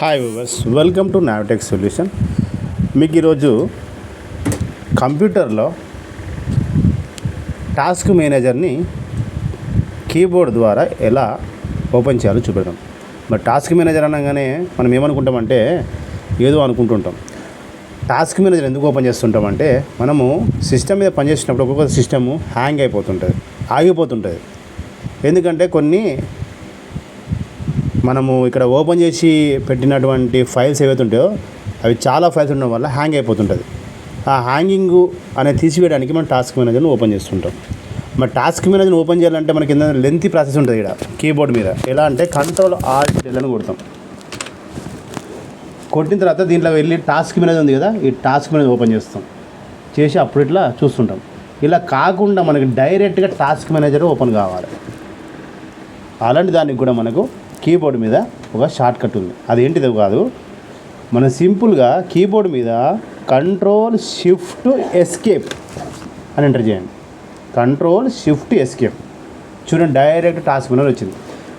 Hi viewers, welcome to Navitech solution. మీకు ఈరోజు కంప్యూటర్లో టాస్క్ మేనేజర్ని కీబోర్డ్ ద్వారా ఎలా ఓపెన్ చేయాలో చూపెడదాం. మరి టాస్క్ మేనేజర్ అనగానే మనం ఏమనుకుంటామంటే ఏదో అనుకుంటుంటాం. టాస్క్ మేనేజర్ ఎందుకు ఓపెన్ చేస్తుంటామంటే మనము సిస్టమ్ మీద పనిచేసినప్పుడు ఒక్కొక్క సిస్టము హ్యాంగ్ అయిపోతుంటుంది, ఆగిపోతుంటుంది. ఎందుకంటే కొన్ని మనము ఇక్కడ ఓపెన్ చేసి పెట్టినటువంటి ఫైల్స్ ఏవైతే ఉంటాయో అవి చాలా ఫైల్స్ ఉండడం వల్ల హ్యాంగ్ అయిపోతుంటుంది. ఆ హ్యాంగింగ్ అనేది తీసివేయడానికి మనం టాస్క్ మేనేజర్ని ఓపెన్ చేస్తుంటాం. మరి టాస్క్ మేనేజర్ని ఓపెన్ చేయాలంటే మనకి లెంతీ ప్రాసెస్ ఉంటుంది ఇక్కడ కీబోర్డ్ మీద. ఎలా అంటే Ctrl+Alt+L అని కొడతాం. కొట్టిన తర్వాత దీంట్లో వెళ్ళి టాస్క్ మేనేజర్ ఉంది కదా, ఈ టాస్క్ మేనేజర్ ఓపెన్ చేస్తాం. చేసి అప్పుడు ఇట్లా చూస్తుంటాం. ఇలా కాకుండా మనకి డైరెక్ట్గా టాస్క్ మేనేజర్ ఓపెన్ కావాలి. అలాంటి దానికి కూడా మనకు కీబోర్డ్ మీద ఒక షార్ట్ కట్ ఉంది. అదేంటిదో కాదు, మనం సింపుల్గా కీబోర్డ్ మీద Ctrl+Shift+Escape అని ఎంటర్ చేయండి. Ctrl+Shift+Escape చూడండి, డైరెక్ట్ టాస్క్ మేనేజర్ వచ్చింది.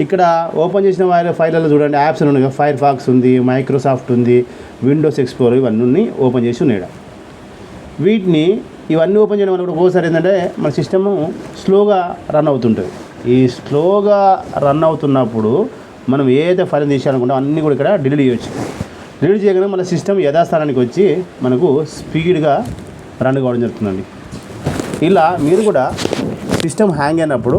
ఇక్కడ ఓపెన్ చేసిన ఫైళ్ళలో చూడండి యాప్స్ ఉన్నాయి. ఫైర్ ఫాక్స్ ఉంది, మైక్రోసాఫ్ట్ ఉంది, విండోస్ ఎక్స్ప్లోరర్ ఇవన్నీ ఓపెన్ చేసి ఉన్నాయి. ఇవన్నీ ఓపెన్ చేయడం వల్ల కూడా ఒకసారి ఏంటంటే మన సిస్టము స్లోగా రన్ అవుతుంటుంది. ఈ స్లోగా రన్ అవుతున్నప్పుడు మనం ఏదైతే ఫైల్ తీసేయాలనుకుంటామో అన్నీ కూడా ఇక్కడ డిలీట్ చేయొచ్చు. డిలీట్ చేయగానే మన సిస్టమ్ యథాస్థానానికి వచ్చి మనకు స్పీడ్గా రన్ కావడం జరుగుతుందండి. ఇలా మీరు కూడా సిస్టమ్ హ్యాంగ్ అయినప్పుడు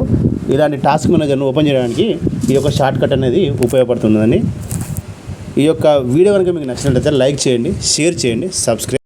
ఇలాంటి టాస్క్ మేనేజర్ను ఓపెన్ చేయడానికి ఈ యొక్క షార్ట్ కట్ అనేది ఉపయోగపడుతుందండి. ఈ యొక్క వీడియో కనుక మీకు నచ్చినట్లయితే లైక్ చేయండి, షేర్ చేయండి, సబ్స్క్రైబ్